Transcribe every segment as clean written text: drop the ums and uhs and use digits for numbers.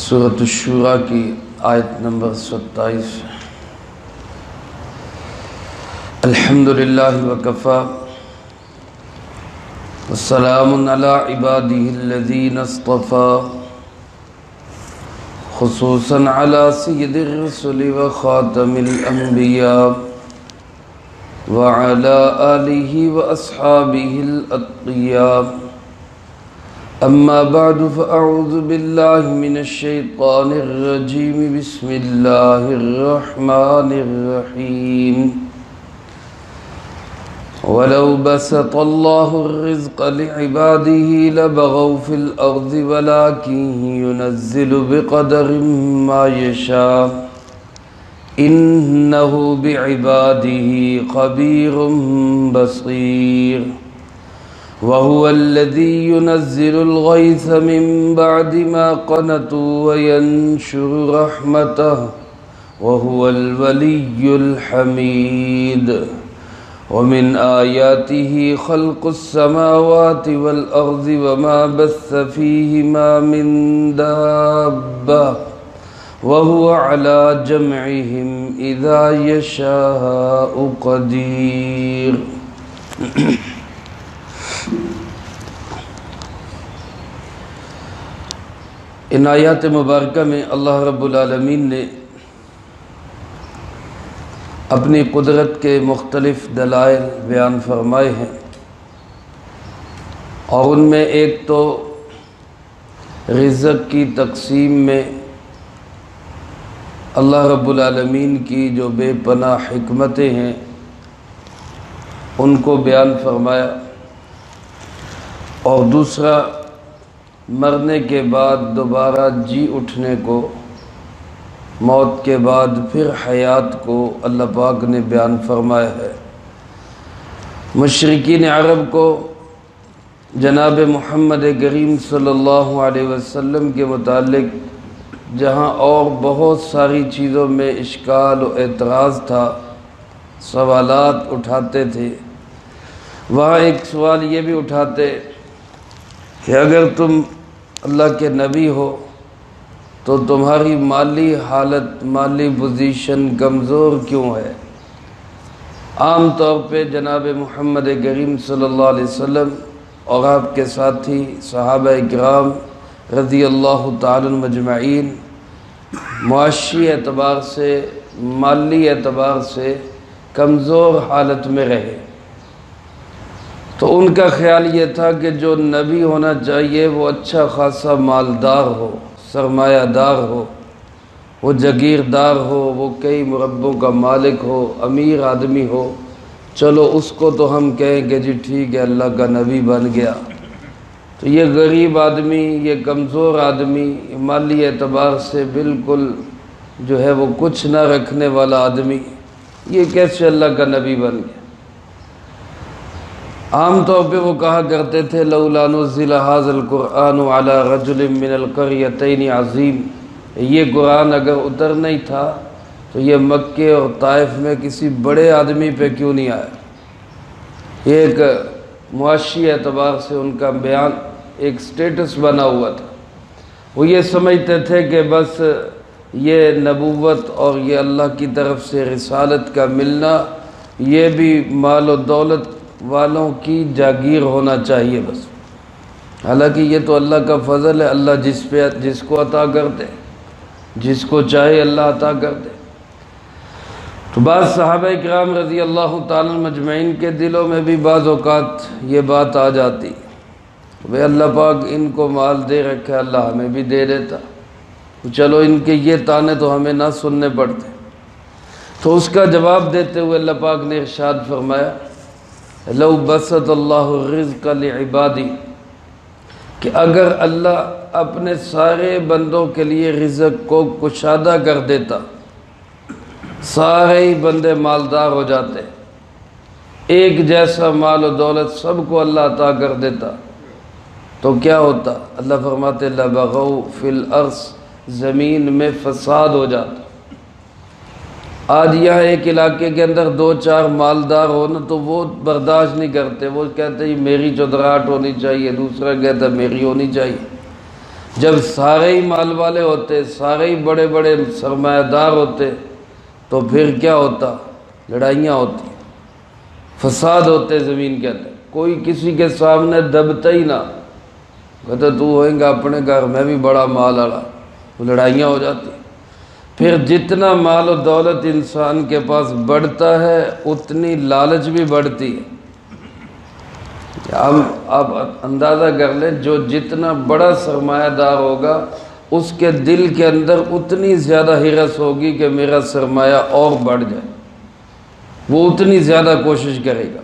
سورۃ الشورى کی آیت نمبر 27۔ الحمدللہ وکفی والسلام علی عبادہ الذین اصطفی، خصوصاً علی سید الرسل وخاتم الانبیاء وعلی آلہ واصحابہ الاتقیاء۔ اما بعد فاعوذ باللہ من الشیطان الرجیم، بسم اللہ الرحمن الرحیم۔ ولو بسط اللہ الرزق لعباده لبغوا في الارض ولكن ينزل بقدر ما يشاء انه بعباده خبير بصير۔ وهو الذي ينزل الغيث من بعد ما قنطوا وينشر رحمته وهو الولي الحميد۔ ومن آياته خلق السماوات والأرض وما بث فيهما من دابة وهو على جمعهم إذا يشاء قدير۔ ان آیات مبارکہ میں اللہ رب العالمین نے اپنی قدرت کے مختلف دلائل بیان فرمائے ہیں، اور ان میں ایک تو رزق کی تقسیم میں اللہ رب العالمین کی جو بے پناہ حکمتیں ہیں ان کو بیان فرمایا، اور دوسرا مرنے کے بعد دوبارہ جی اٹھنے کو، موت کے بعد پھر حیات کو اللہ پاک نے بیان فرمایا ہے۔ مشرکین عرب کو جناب محمد کریم صلی اللہ علیہ وسلم کے متعلق جہاں اور بہت ساری چیزوں میں اشکال و اعتراض تھا، سوالات اٹھاتے تھے، وہاں ایک سوال یہ بھی اٹھاتے کہ اگر تم اللہ کے نبی ہو تو تمہاری مالی حالت، مالی پوزیشن کمزور کیوں ہے؟ عام طور پہ جناب محمد کریم صلی اللہ علیہ وسلم اور آپ کے ساتھی صحابہ اکرام رضی اللہ تعالی مجمعین معاشی اعتبار سے، مالی اعتبار سے کمزور حالت میں رہے، تو ان کا خیال یہ تھا کہ جو نبی ہونا چاہیے وہ اچھا خاصا مالدار ہو، سرمایہ دار ہو، وہ جاگیردار ہو، وہ کئی مربوں کا مالک ہو، امیر آدمی ہو، چلو اس کو تو ہم کہیں کہ جی ٹھیک ہے اللہ کا نبی بن گیا۔ تو یہ غریب آدمی، یہ کمزور آدمی، مالی اعتبار سے بالکل جو ہے وہ کچھ نہ رکھنے والا آدمی، یہ کیسے اللہ کا نبی بن گیا؟ عام طور پہ وہ کہا کرتے تھے لولا نزل ھذا القرآن علی رجل من القریتین عظیم، یہ قرآن اگر اتر نہیں تھا تو یہ مکے اور طائف میں کسی بڑے آدمی پہ کیوں نہیں آیا؟ یہ ایک معاشی اعتبار سے ان کا بیان ایک سٹیٹس بنا ہوا تھا۔ وہ یہ سمجھتے تھے کہ بس یہ نبوت اور یہ اللہ کی طرف سے رسالت کا ملنا یہ بھی مال و دولت والوں کی جاگیر ہونا چاہیے بس، حالانکہ یہ تو اللہ کا فضل ہے، اللہ جس کو عطا کرتے، جس کو چاہے اللہ عطا کرتے۔ تو بعض صحابہ کرام رضی اللہ تعالی مجمعین کے دلوں میں بھی بعض اوقات یہ بات آ جاتی، بھئی اللہ پاک ان کو مال دے رکھا، اللہ ہمیں بھی دے دیتا، چلو ان کے یہ تانے تو ہمیں نہ سننے پڑتے۔ تو اس کا جواب دیتے ہوئے اللہ پاک نے ارشاد فرمایا لو بسط اللہ الرزق لعبادی، کہ اگر اللہ اپنے سارے بندوں کے لیے رزق کو کشادہ کر دیتا، سارے ہی بندے مالدار ہو جاتے، ایک جیسا مال و دولت سب کو اللہ عطا کر دیتا، تو کیا ہوتا؟ اللہ فرماتے لبغوا فی الارض، زمین میں فساد ہو جاتا۔ آج یہاں ایک علاقے کے اندر دو چار مالدار ہو نا تو وہ برداشت نہیں کرتے، وہ کہتے ہیں میری چودراہٹ ہونی چاہیے، دوسرا کہتا ہے میری ہونی چاہیے۔ جب سارے ہی مال والے ہوتے، سارے ہی بڑے بڑے سرمایہ دار ہوتے، تو پھر کیا ہوتا؟ لڑائیاں ہوتی، فساد ہوتے زمین کے اندر، کوئی کسی کے سامنے دبتا ہی نہ، کہتا تو ہوئیں گا اپنے گھر میں بھی بڑا مال والا، لڑائیاں ہو جاتی۔ پھر جتنا مال و دولت انسان کے پاس بڑھتا ہے اتنی لالچ بھی بڑھتی ہے۔ آپ اندازہ کر لیں، جو جتنا بڑا سرمایہ دار ہوگا اس کے دل کے اندر اتنی زیادہ ہرس ہوگی کہ میرا سرمایہ اور بڑھ جائے، وہ اتنی زیادہ کوشش کرے گا۔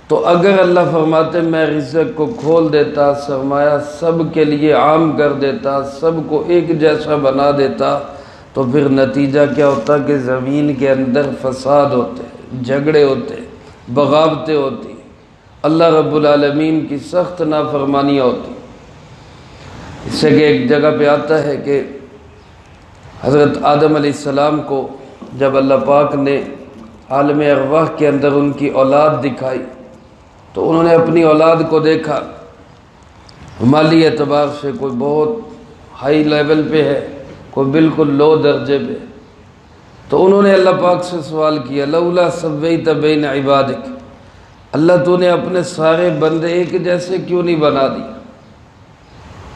تو اگر اللہ فرماتے میں رزق کو کھول دیتا، سرمایہ سب کے لیے عام کر دیتا، سب کو ایک جیسا بنا دیتا، تو پھر نتیجہ کیا ہوتا کہ زمین کے اندر فساد ہوتے، جھگڑے ہوتے، بغاوتیں ہوتی، اللہ رب العالمین کی سخت نافرمانیاں ہوتی۔ اس سے کہ ایک جگہ پہ آتا ہے کہ حضرت آدم علیہ السلام کو جب اللہ پاک نے عالم ارواح کے اندر ان کی اولاد دکھائی تو انہوں نے اپنی اولاد کو دیکھا، مالی اعتبار سے کوئی بہت ہائی لیول پہ ہے، کوئی بالکل لو درجے پہ، تو انہوں نے اللہ پاک سے سوال کیا لولا سویت بین عبادک، اللہ تو نے اپنے سارے بندے ایک جیسے کیوں نہیں بنا دیا،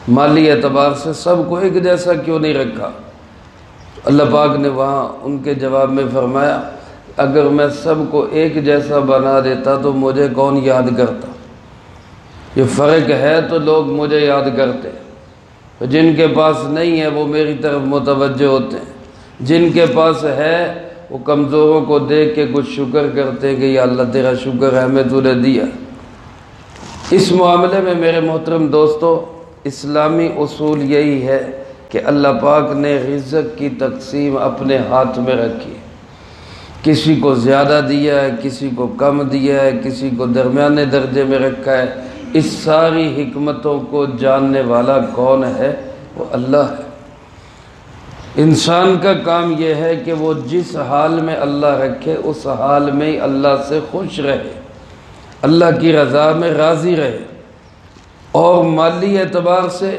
مالی اعتبار سے سب کو ایک جیسا کیوں نہیں رکھا؟ اللہ پاک نے وہاں ان کے جواب میں فرمایا اگر میں سب کو ایک جیسا بنا دیتا تو مجھے کون یاد کرتا؟ یہ فرق ہے تو لوگ مجھے یاد کرتے، جن کے پاس نہیں ہے وہ میری طرف متوجہ ہوتے ہیں، جن کے پاس ہے وہ کمزوروں کو دیکھ کے کچھ شکر کرتے ہیں کہ یا اللہ تیرا شکر ہے ہمیں تو نے دیا۔ اس معاملے میں میرے محترم دوستو اسلامی اصول یہی ہے کہ اللہ پاک نے رزق کی تقسیم اپنے ہاتھ میں رکھی، کسی کو زیادہ دیا ہے، کسی کو کم دیا ہے، کسی کو درمیانے درجے میں رکھا ہے۔ اس ساری حکمتوں کو جاننے والا کون ہے؟ وہ اللہ ہے۔ انسان کا کام یہ ہے کہ وہ جس حال میں اللہ رکھے اس حال میں ہی اللہ سے خوش رہے، اللہ کی رضا میں راضی رہے۔ اور مالی اعتبار سے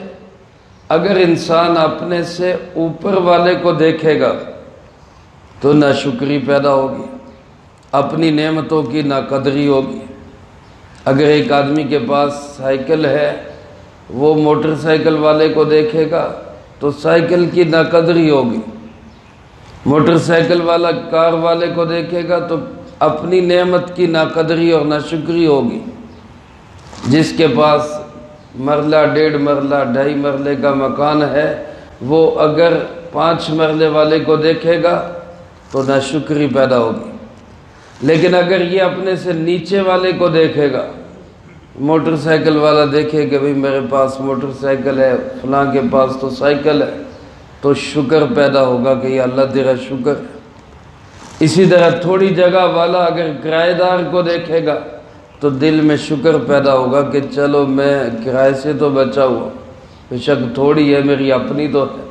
اگر انسان اپنے سے اوپر والے کو دیکھے گا تو ناشکری پیدا ہوگی، اپنی نعمتوں کی ناقدری ہوگی۔ اگر ایک آدمی کے پاس سائیکل ہے وہ موٹر سائیکل والے کو دیکھے گا تو سائیکل کی ناقدری ہوگی، موٹر سائیکل والا کار والے کو دیکھے گا تو اپنی نعمت کی ناقدری اور ناشکری ہوگی۔ جس کے پاس مرلہ، 1.5 مرلہ، 2.5 مرلے کا مکان ہے وہ اگر 5 مرلے والے کو دیکھے گا تو ناشکری پیدا ہوگی۔ لیکن اگر یہ اپنے سے نیچے والے کو دیکھے گا، موٹر سائیکل والا دیکھے کہ بھئی میرے پاس موٹر سائیکل ہے، فلاں کے پاس تو سائیکل ہے، تو شکر پیدا ہوگا کہ یا اللہ تیرا شکر ہے۔ اسی طرح تھوڑی جگہ والا اگر کرایہ دار کو دیکھے گا تو دل میں شکر پیدا ہوگا کہ چلو میں کرائے سے تو بچا ہوا، بے شک تھوڑی ہے میری اپنی تو ہے۔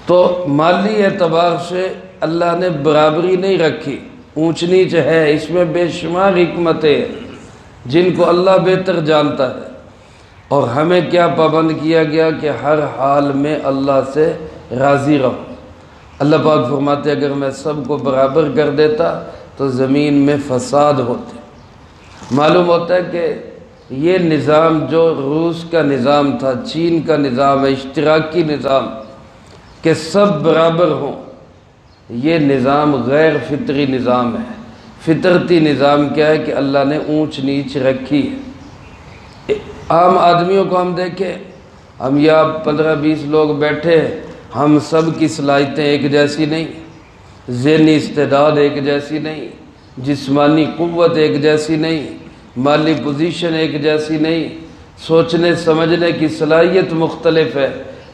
تو مالی اعتبار سے اللہ نے برابری نہیں رکھی، اونچ نیچ ہے، اس میں بے شمار حکمتیں ہیں جن کو اللہ بہتر جانتا ہے۔ اور ہمیں کیا پابند کیا گیا کہ ہر حال میں اللہ سے راضی رہو۔ اللہ پاک فرماتے اگر میں سب کو برابر کر دیتا تو زمین میں فساد ہوتے۔ معلوم ہوتا ہے کہ یہ نظام جو روس کا نظام تھا، چین کا نظام ہے، اشتراکی نظام کہ سب برابر ہوں، یہ نظام غیر فطری نظام ہے۔ فطرتی نظام کیا ہے کہ اللہ نے اونچ نیچ رکھی ہے۔ عام آدمیوں کو ہم دیکھیں، ہم یا 15-20 لوگ بیٹھے ہیں، ہم سب کی صلاحیتیں ایک جیسی نہیں، ذہنی استعداد ایک جیسی نہیں، جسمانی قوت ایک جیسی نہیں، مالی پوزیشن ایک جیسی نہیں، سوچنے سمجھنے کی صلاحیت مختلف ہے۔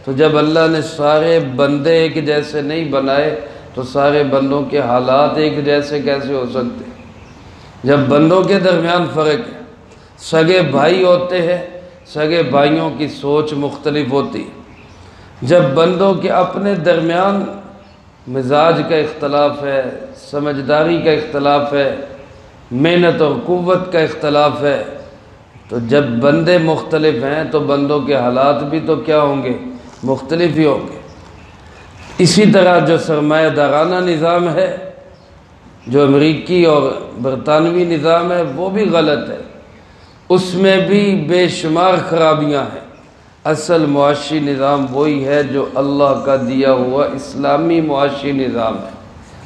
تو جب اللہ نے سارے بندے ایک جیسے نہیں بنائے تو سارے بندوں کے حالات ایک جیسے کیسے ہو سکتے؟ جب بندوں کے درمیان فرق ہے، سگے بھائی ہوتے ہیں، سگے بھائیوں کی سوچ مختلف ہوتی ہے۔ جب بندوں کے اپنے درمیان مزاج کا اختلاف ہے، سمجھداری کا اختلاف ہے، محنت اور قوت کا اختلاف ہے، تو جب بندے مختلف ہیں تو بندوں کے حالات بھی تو کیا ہوں گے؟ مختلف ہی ہوں گے۔ اسی طرح جو سرمایہ دارانہ نظام ہے، جو امریکی اور برطانوی نظام ہے، وہ بھی غلط ہے، اس میں بھی بے شمار خرابیاں ہیں۔ اصل معاشی نظام وہی ہے جو اللہ کا دیا ہوا اسلامی معاشی نظام ہے۔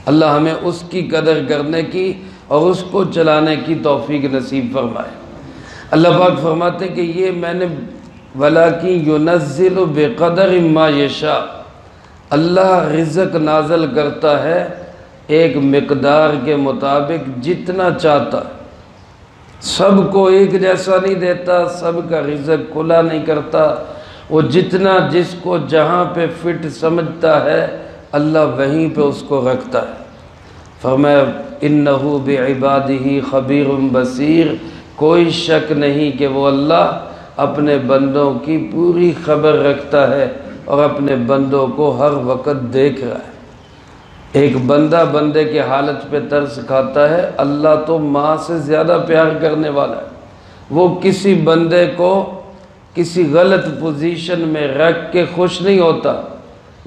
اللہ ہمیں اس کی قدر کرنے کی اور اس کو چلانے کی توفیق نصیب فرمائے۔ اللہ پاک فرماتے کہ یہ میں نے وَلَٰكِن يُنَزِّلُ بِقَدَرٍ مَا يَشَاءُ، اللہ رزق نازل کرتا ہے ایک مقدار کے مطابق جتنا چاہتا ہے، سب کو ایک جیسا نہیں دیتا، سب کا رزق کھلا نہیں کرتا، وہ جتنا جس کو جہاں پہ فٹ سمجھتا ہے اللہ وہیں پہ اس کو رکھتا ہے۔ فرمایا اِنَّهُ بِعِبَادِهِ خَبِيرٌ بَصِيرٌ، کوئی شک نہیں کہ وہ اللہ اپنے بندوں کی پوری خبر رکھتا ہے اور اپنے بندوں کو ہر وقت دیکھ رہا ہے۔ ایک بندہ بندے کے حالت پہ ترس کھاتا ہے، اللہ تو ماں سے زیادہ پیار کرنے والا ہے، وہ کسی بندے کو کسی غلط پوزیشن میں رکھ کے خوش نہیں ہوتا،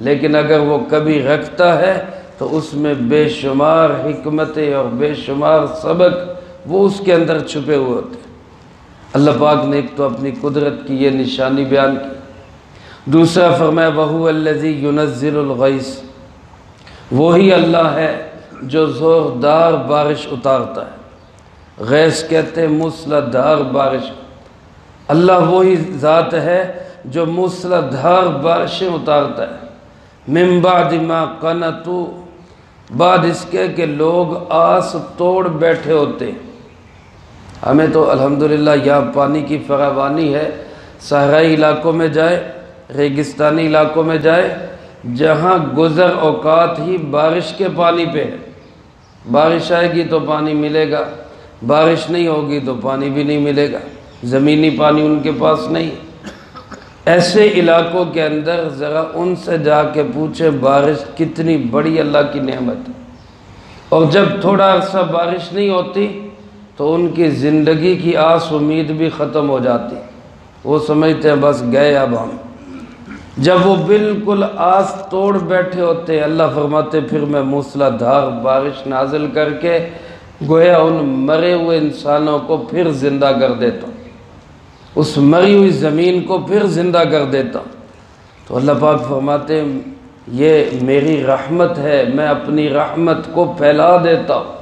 لیکن اگر وہ کبھی رکھتا ہے تو اس میں بے شمار حکمتیں اور بے شمار سبق وہ اس کے اندر چھپے ہوئے ہوتے ہیں۔ اللہ پاک نے ایک تو اپنی قدرت کی یہ نشانی بیان کی، دوسرا فرمایا وَهُوَ الَّذِي يُنَزِّلُ الْغَيْثَ، وہی اللہ ہے جو زوردار بارش اتارتا ہے۔ غیث کہتے ہیں موسلادھار بارش۔ اللہ وہی ذات ہے جو موسلادھار بارشیں اتارتا ہے۔ من بعد ما قنطوا، بعد اس کے کہ لوگ آس توڑ بیٹھے ہوتے ہیں۔ ہمیں تو الحمدللہ یہاں پانی کی فراوانی ہے، صحرائی علاقوں میں جائے، ریگستانی علاقوں میں جائے، جہاں گزر اوقات ہی بارش کے پانی پہ ہے۔ بارش آئے گی تو پانی ملے گا، بارش نہیں ہوگی تو پانی بھی نہیں ملے گا، زمینی پانی ان کے پاس نہیں۔ ایسے علاقوں کے اندر ذرا ان سے جا کے پوچھیں بارش کتنی بڑی اللہ کی نعمت ہے، اور جب تھوڑا عرصہ بارش نہیں ہوتی تو ان کی زندگی کی آس امید بھی ختم ہو جاتی، وہ سمجھتے ہیں بس گئے اب ہم۔ جب وہ بالکل آس توڑ بیٹھے ہوتے ہیں، اللہ فرماتے پھر میں موسلادھار بارش نازل کر کے گویا ان مرے ہوئے انسانوں کو پھر زندہ کر دیتا ہوں، اس مری ہوئی زمین کو پھر زندہ کر دیتا ہوں۔ تو اللہ پاک فرماتے ہیں یہ میری رحمت ہے، میں اپنی رحمت کو پھیلا دیتا ہوں،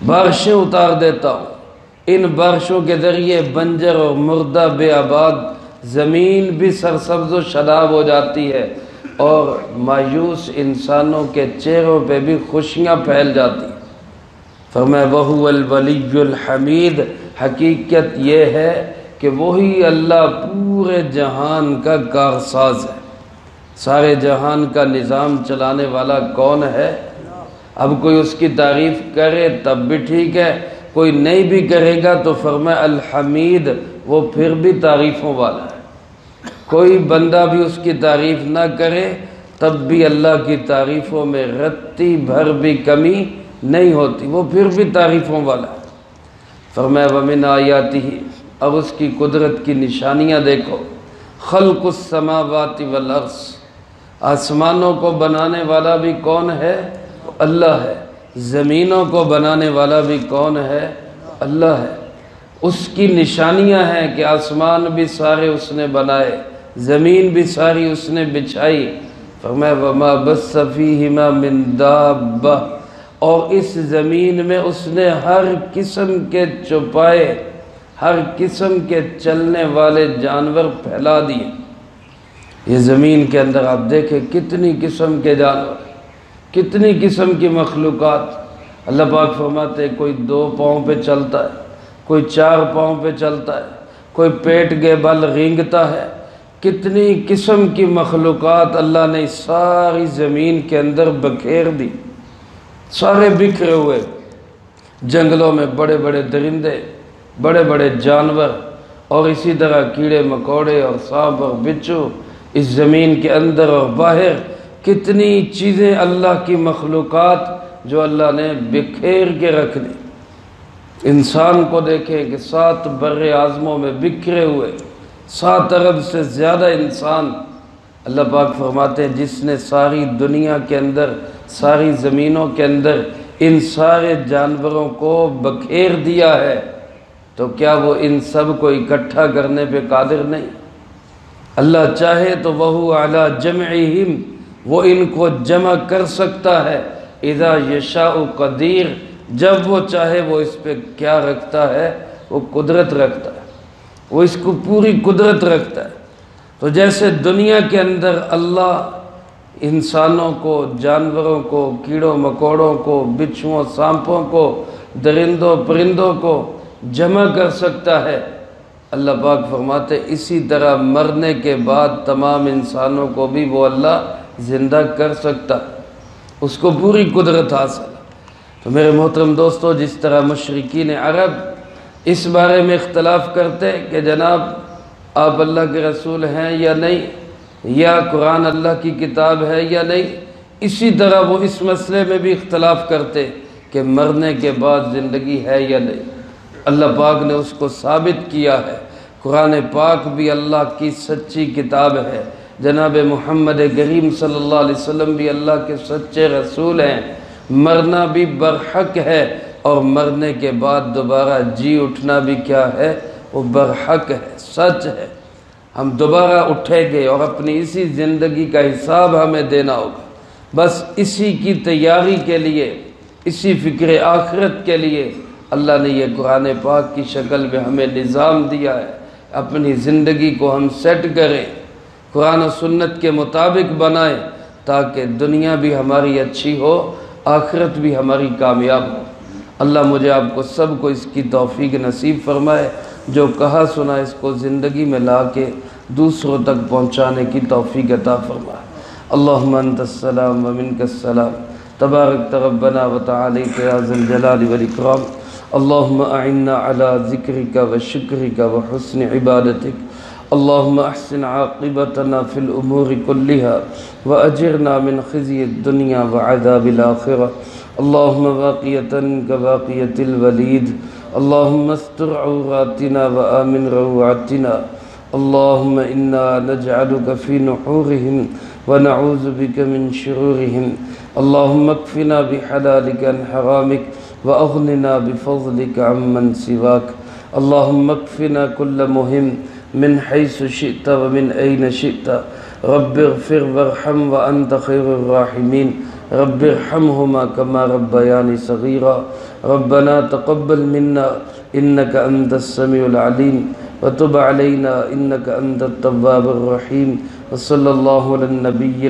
بارشیں اتار دیتا ہوں، ان بارشوں کے ذریعے بنجر اور مردہ بے آباد زمین بھی سرسبز و شاداب ہو جاتی ہے، اور مایوس انسانوں کے چہروں پہ بھی خوشیاں پھیل جاتی ہیں۔ فرمایا وَهُوَ الْوَلِيُّ الْحَمِيدُ، حقیقت یہ ہے کہ وہی اللہ پورے جہان کا کارساز ہے، سارے جہان کا نظام چلانے والا کون ہے؟ اب کوئی اس کی تعریف کرے تب بھی ٹھیک ہے، کوئی نہیں بھی کرے گا تو فرمایا الحمید، وہ پھر بھی تعریفوں والا ہے۔ کوئی بندہ بھی اس کی تعریف نہ کرے تب بھی اللہ کی تعریفوں میں رتی بھر بھی کمی نہیں ہوتی، وہ پھر بھی تعریفوں والا ہے۔ فرمایا وَمِنْ آیَاتِهِ، اب اس کی قدرت کی نشانیاں دیکھو، خلق السماوات والارض، آسمانوں کو بنانے والا بھی کون ہے؟ اللہ ہے۔ زمینوں کو بنانے والا بھی کون ہے؟ اللہ ہے۔ اس کی نشانیاں ہیں کہ آسمان بھی سارے اس نے بنائے، زمین بھی ساری اس نے بچھائی۔ فرمایا وَمَا بَثَّ فِيهِمَا مِن دَابَّةٍ، اور اس زمین میں اس نے ہر قسم کے چوپائے، ہر قسم کے چلنے والے جانور پھیلا دیے۔ یہ زمین کے اندر آپ دیکھیں کتنی قسم کے جانور، کتنی قسم کی مخلوقات۔ اللہ پاک فرماتے کوئی 2 پاؤں پہ چلتا ہے، کوئی 4 پاؤں پہ چلتا ہے، کوئی پیٹ کے بل رینگتا ہے۔ کتنی قسم کی مخلوقات اللہ نے ساری زمین کے اندر بکھیر دی، سارے بکھرے ہوئے۔ جنگلوں میں بڑے بڑے درندے، بڑے بڑے جانور، اور اسی طرح کیڑے مکوڑے اور سانپ اور بچھو، اس زمین کے اندر اور باہر کتنی چیزیں اللہ کی مخلوقات جو اللہ نے بکھیر کے رکھ دی۔ انسان کو دیکھیں کہ 7 بر اعظموں میں بکھرے ہوئے 7 ارب سے زیادہ انسان، اللہ پاک فرماتے ہیں جس نے ساری دنیا کے اندر، ساری زمینوں کے اندر ان سارے جانوروں کو بکھیر دیا ہے، تو کیا وہ ان سب کو اکٹھا کرنے پہ قادر نہیں؟ اللہ چاہے تو وَهُوَ عَلَى جَمْعِهِمْ، وہ ان کو جمع کر سکتا ہے، اذا یشاء قدیر، جب وہ چاہے وہ اس پہ کیا رکھتا ہے؟ وہ قدرت رکھتا ہے، وہ اس کو پوری قدرت رکھتا ہے۔ تو جیسے دنیا کے اندر اللہ انسانوں کو، جانوروں کو، کیڑوں مکوڑوں کو، بچھوؤں سانپوں کو، درندوں پرندوں کو جمع کر سکتا ہے، اللہ پاک فرماتے اسی طرح مرنے کے بعد تمام انسانوں کو بھی وہ اللہ زندہ کر سکتا ہے، اس کو پوری قدرت حاصل ہے۔ تو میرے محترم دوستو، جس طرح مشرکین عرب اس بارے میں اختلاف کرتے کہ جناب آپ اللہ کے رسول ہیں یا نہیں، یا قرآن اللہ کی کتاب ہے یا نہیں، اسی طرح وہ اس مسئلے میں بھی اختلاف کرتے کہ مرنے کے بعد زندگی ہے یا نہیں۔ اللہ پاک نے اس کو ثابت کیا ہے، قرآن پاک بھی اللہ کی سچی کتاب ہے، جناب محمد کریم صلی اللہ علیہ وسلم بھی اللہ کے سچے رسول ہیں، مرنا بھی برحق ہے، اور مرنے کے بعد دوبارہ جی اٹھنا بھی کیا ہے؟ وہ برحق ہے، سچ ہے۔ ہم دوبارہ اٹھیں گے اور اپنی اسی زندگی کا حساب ہمیں دینا ہوگا۔ بس اسی کی تیاری کے لیے، اسی فکر آخرت کے لیے اللہ نے یہ قرآن پاک کی شکل میں ہمیں نظام دیا ہے۔ اپنی زندگی کو ہم سیٹ کریں، قرآن و سنت کے مطابق بنائیں، تاکہ دنیا بھی ہماری اچھی ہو، آخرت بھی ہماری کامیاب ہو۔ اللہ مجھے آپ کو سب کو اس کی توفیق نصیب فرمائے، جو کہا سنا اس کو زندگی میں لا کے دوسروں تک پہنچانے کی توفیق عطا فرمائے۔ اللہم انت السلام و منک السلام، تبارک ربنا و تعالیت یا ذی الجلال والاکرام۔ اللہم اعنا علی ذکرک و شکرک و حسن عبادتک۔ اللہم احسن عاقبتنا فی الامور کلہا و اجرنا من خزی الدنیا و عذاب الآخرہ۔ اللہم واقیتا کواقیت الولید، اللہم استر عوراتنا و آمن روعاتنا۔ اللہم انا نجعلک فی نحورہم و نعوذ بک من شرورہم۔ اللہم اکفنا بحلالک عن حرامک و اغننا بفضلک عمن سواک۔ اللہم اکفنا کل مہم من حیث شئت و من این شئت۔ رب اغفر وارحم وانت خیر الراحمین۔ رب ارحمہما کما ربیانی صغیرا۔ ربنا تقبل منا انک انت السمیع العلیم وتب علینا انک انت التواب الرحیم۔ وصلی اللہ علی النبی